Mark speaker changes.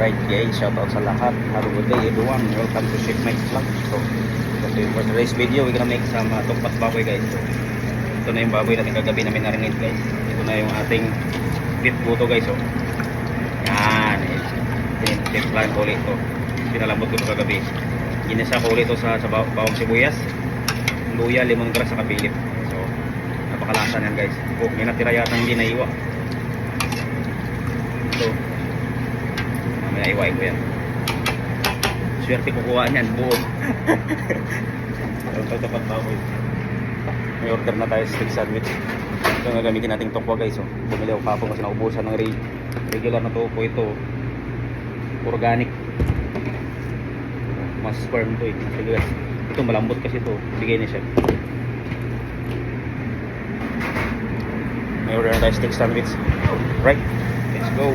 Speaker 1: Alright guys, shout out sa lahat. Have a good day everyone. Welcome to Chef Mike's Vlog. So for today's video, we're gonna make some tukpat baboy guys. So ito na yung baboy natin kagabi namin narinate guys. Ito na yung ating beef buto guys. So yan. Beef lang ko ulit to. Pinalambot ko ito kagabi. Ginisa ko ulit to sa bawang sibuyas, luya, lemongrass, sa kabilip. So napakalasa yan guys. Oh, may natira yata hindi naiwa. So may iwain ko yan. Swerte kukuha niyan buo. Ito tapat baboy. May order na tayo steak sandwich. Ito nga gamitin nating tokwa guys. So bumili ako kapong kasi naubusan ng regular na tokwa ito. Organic. Mas firm to eh. Sige guys. Ito malambot kasi ito. Bigay ni chef. May order na tayo steak sandwich. Right. Let's go.